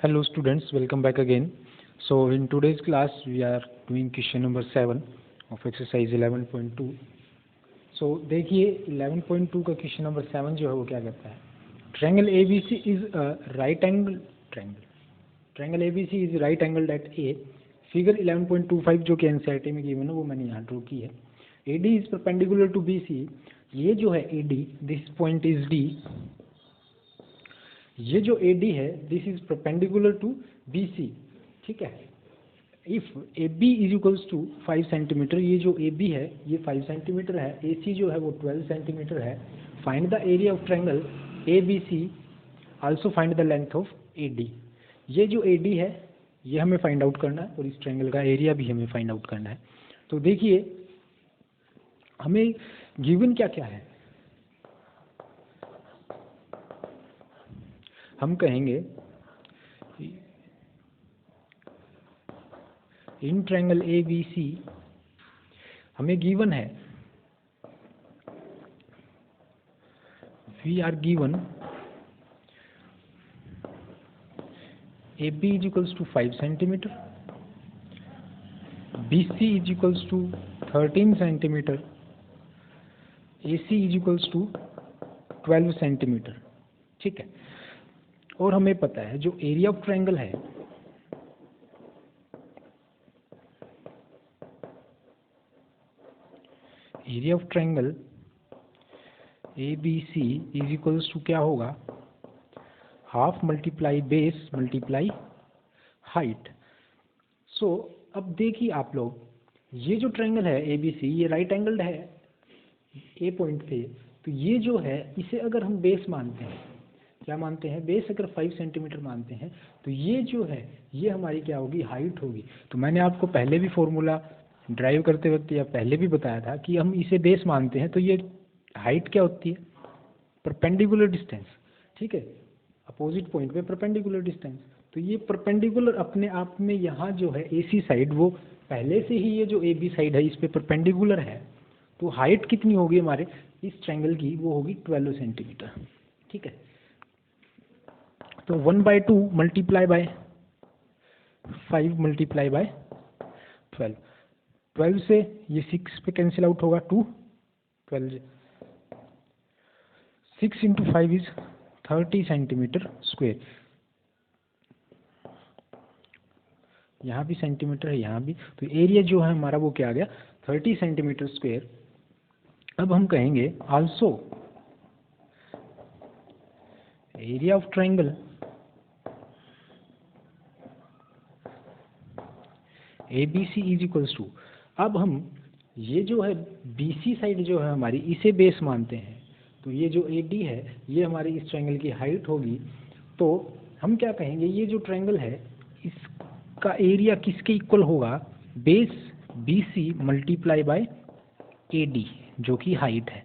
Hello students, welcome back again. So in today's class we are doing question number 7 of exercise 11.2. So देखिए 11.2 का question number 7 जो है वो क्या कहता है, triangle ABC is right angle triangle ABC is right angle at A. Figure 11.25 जो कि एनसीईआरटी में गिवन है वो मैंने यहाँ ड्रॉ की है. AD is perpendicular to BC. ये जो है AD, this point is D. ये जो AD है this is perpendicular to BC. ठीक है. If AB is equals to 5 centimetre, ये जो AB है ये 5 सेंटीमीटर है, AC जो है वो 12 सेंटीमीटर है. Find the area of triangle ABC, also find the length of AD. ये जो AD है ये हमें फाइंड आउट करना है और इस ट्रायंगल का एरिया भी हमें फाइंड आउट करना है. तो देखिए हमें गिवन क्या क्या है. हम कहेंगे इन ट्रायंगल ABC हमें गिवन है, we are given AB is equals to 5 centimetre, BC is equals to 13 centimetre, AC is equals to 12 centimetre. ठीक है. और हमें पता है जो एरिया ऑफ ट्रायंगल है area of triangle ABC is equals to क्या होगा, half multiply base multiply height. So अब देखिए आप लोग, ये जो ट्रायंगल है ABC ये राइट एंगल्ड है ए पॉइंट पे. तो ये जो है इसे अगर हम बेस मानते हैं, क्या मानते हैं, बेस अगर 5 सेंटीमीटर मानते हैं तो ये जो है ये हमारी क्या होगी, हाइट होगी. तो मैंने आपको पहले भी फॉर्मूला ड्राइव करते वक्त या पहले भी बताया था कि हम इसे बेस मानते हैं तो ये हाइट क्या होती है, परपेंडिकुलर डिस्टेंस. ठीक है. अपोजिट पॉइंट पे परपेंडिकुलर डिस्टेंस. तो ये परपेंडिकुलर अपने आप में यहाँ जो है AC साइड वो पहले से ही ये जो AB साइड है इस पे परपेंडिकुलर है. तो हाइट कितनी होगी हमारे इस ट्रायंगल की, वो होगी 12 सेंटीमीटर. ठीक है. तो 1/2 मल्टीप्लाई बाय 5 मल्टीप्लाई बाय 12. 12 से ये 6 पे कैंसिल आउट होगा, 2 12 6 इंटू 5 इज 30 सेंटीमीटर स्क्वेयर. यहाँ भी सेंटीमीटर है, यहाँ भी. तो एरिया जो है हमारा वो क्या आ गया, 30 सेंटीमीटर स्क्वेयर. अब हम कहेंगे also area of triangle ABC is equals to, अब हम ये जो है BC साइड जो है हमारी इसे बेस मानते हैं. तो ये जो AD है ये हमारी इस ट्रायंगल की हाइट होगी. तो हम क्या कहेंगे, ये जो ट्रायंगल है इसका एरिया किसके इक्वल होगा, base BC multiply by AD जो कि हाइट है.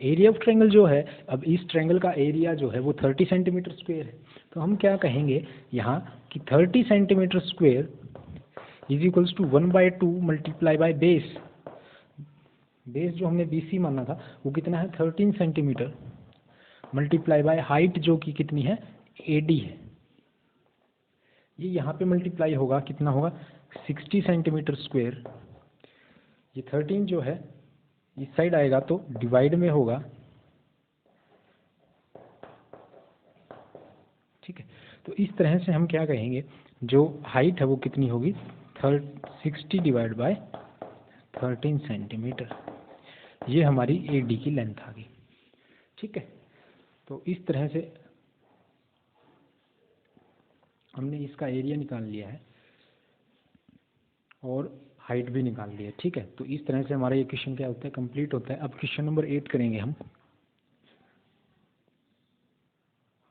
एरिया ऑफ ट्रायंगल जो है, अब इस ट्रायंगल का एरिया जो है वो 30 सेंटीमीटर स्क्वायर है. तो हम क्या कहेंगे यहाँ कि 30 centimetre square is equals to 1/2 multiply by base. Base जो हमने BC माना था वो कितना है, 13 सेंटीमीटर मल्टीप्लाई बाय हाइट जो कि कितनी है, AD है. ये यहाँ पे मल्टीप्लाई होगा, कितना होगा, 60 सेंटीमीटर स्क्वायर. ये 13 जो है इस साइड आएगा तो डिवाइड में होगा. ठीक है. तो इस तरह से हम क्या कहेंगे, जो हाइट है वो कितनी होगी, 60 डिवाइड बाय 13 सेंटीमीटर. ये हमारी AD की लेंथ आ गई. ठीक है. तो इस तरह से हमने इसका एरिया निकाल लिया है और हाइट भी निकाल ली है. ठीक है. तो इस तरह से हमारा ये क्वेश्चन क्या होता है, कंप्लीट होता है. अब क्वेश्चन नंबर 8 करेंगे हम.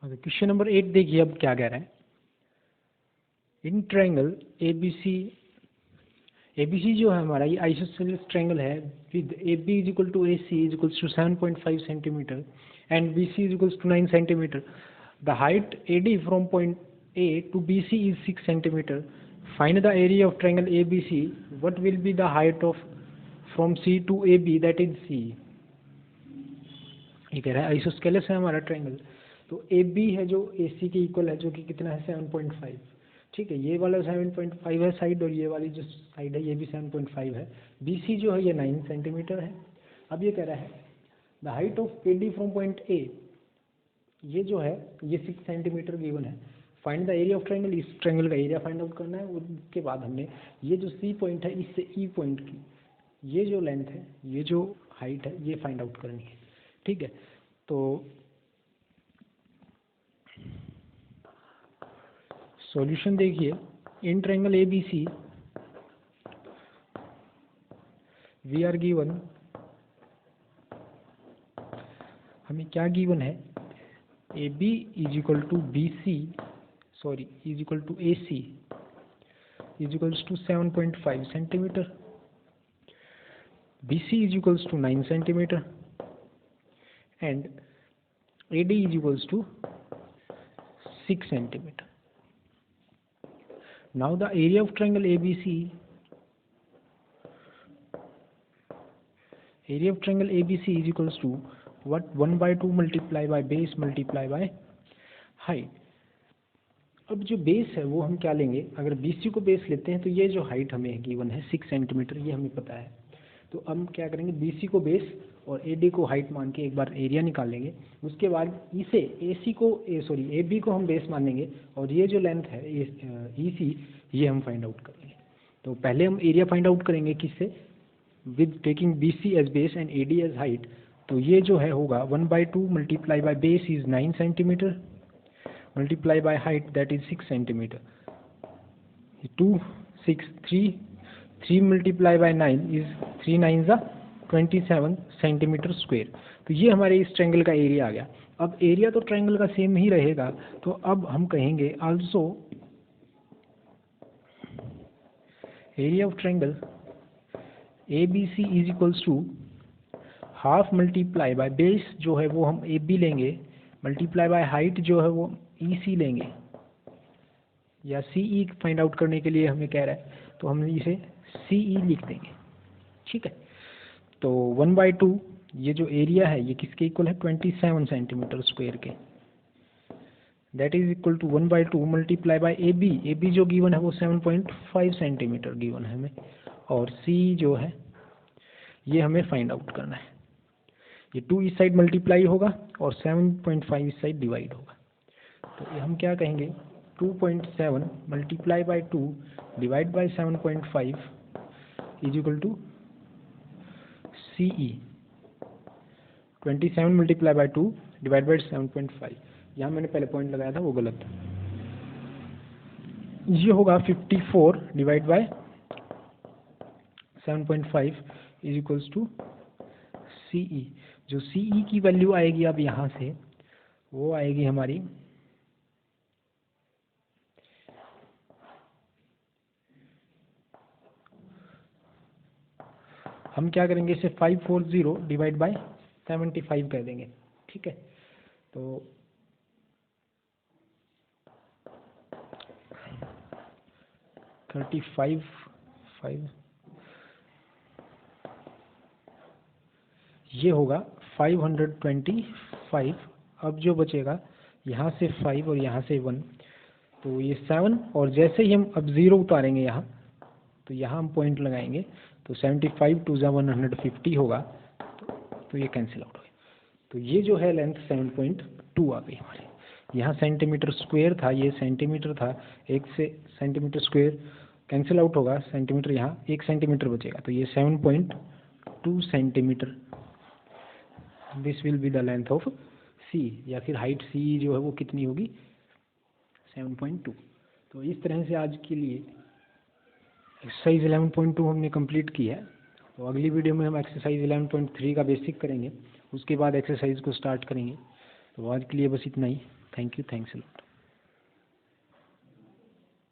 क्वेश्चन नंबर 8 देखिए अब क्या कह रहा है. इन ट्रायंगल ABC जो है हमारा ये आइसोसेलेस ट्रायंगल है with AB is equal to AC is equals to 7.5 centimetre and BC is equals to 9 centimetre. The height AD from point A to BC is 6 centimetre. Find the area of triangle ABC. What will be the height of from C to AB, that is C. ये कह रहा है isosceles है हमारा triangle. तो A B है जो ए सी के इक्वल है, जो कि कितना है 7.5, ठीक है। ये वाला 7.5 है साइड, और ये वाली जो साइड है ये भी 7.5 है। बी सी जो है ये 9 सेंटीमीटर है। अब ये कह रहा है the height of A D from point A, ये जो है ये 6 सेंटीमीटर गिवन है। Find the area of triangle, इस ट्रायंगल का एरिया फाइंड आउट करना है। उसके बाद हमने ये जो सी पॉइंट है इससे ई पॉइंट की ये जो लेंथ है, ये जो हाइट है, ये फाइंड आउट करनी है, ठीक है। तो सॉल्यूशन देखिए, in triangle A B C we are given, हमें क्या गिवन है, A B is equal to B C, sorry is equal to A C is equals to 7.5 centimetre, B C is equals to 9 centimetre, and A D is equals to 6 centimetre. Now the area of triangle ABC, area of triangle ABC is equals to what, 1/2 multiply by base multiply by height. अब जो base है वो हम क्या लेंगे, अगर BC को base लेते हैं तो ये जो हाइट हमें गिवन है 6 सेंटीमीटर, ये हमें पता है। तो हम क्या करेंगे, BC को बेस और AD को हाइट मान के एक बार एरिया निकाल लेंगे। उसके बाद इसे AB को हम बेस मान लेंगे, और ये जो लेंथ है EC ये हम फाइंड आउट करेंगे। तो पहले हम एरिया फाइंड आउट करेंगे किससे, with taking BC as base and AD as height. तो ये जो है होगा 1/2 multiply by base is 9 centimetre multiply by height that is 6 centimetre. 3 multiply by 9 is 3 9 ज़ा 27 सेंटीमीटर स्क्वायर। तो ये हमारे इस ट्रायंगल का एरिया आ गया। अब एरिया तो ट्रायंगल का सेम ही रहेगा, तो अब हम कहेंगे also area of triangle ABC is equals to half multiply by base जो है वो हम AB लेंगे, मल्टीप्लाई बाय हाइट जो है वो EC लेंगे, या CE फाइंड आउट करने के लिए हमें कह रहा है तो हम इसे CE लिख देंगे, ठीक है। तो 1/2 ये जो एरिया है ये किसके इक्वल है, 27 सेंटीमीटर स्क्वायर के, that is equal to 1/2 multiply by AB जो गिवन है वो 7.5 सेंटीमीटर गिवन है हमें, और CE जो है ये हमें फाइंड आउट करना है। ये 2 इस साइड मल्टीप्लाई होगा और 7.5 इस साइड डिवाइड होगा। तो ये हम क्या कहेंगे, 2.7 multiply by 2 divide by 7.5 is equal to CE। 27 multiply by 2 divide by 7.5, यहाँ मैंने पहले पॉइंट लगाया था वो गलत, ये होगा 54 divide by 7.5 is equals to CE। जो CE की वैल्यू आएगी अब यहाँ से वो आएगी हमारी हम क्या करेंगे, इसे 540 डिवाइड बाय 75 कर देंगे, ठीक है। तो ये होगा 525। अब जो बचेगा यहाँ से 5 और यहाँ से 1, तो ये 7, और जैसे ही हम अब 0 उतारेंगे यहाँ, तो यहाँ हम पॉइंट लगाएंगे, तो 75 2 150 होगा, तो ये कैंसिल आउट हो गया। तो ये जो है लेंथ 7.2 आ गई हमारी। यहाँ सेंटीमीटर स्क्वायर था, ये सेंटीमीटर था, 1 से सेंटीमीटर स्क्वायर कैंसिल आउट होगा, सेंटीमीटर यहाँ 1 सेंटीमीटर बचेगा, तो ये 7.2 centimetre, this will be the length of C, या फिर हाइट CE जो है वो कितनी होगी, 7.2। तो इस तरह से आज के लिए एक्सरसाइज 11.2 हमने कंप्लीट की है। तो अगली वीडियो में हम एक्सरसाइज 11.3 का बेसिक करेंगे, उसके बाद एक्सरसाइज को स्टार्ट करेंगे। तो आज के लिए बस इतना ही। Thank you, thanks a lot.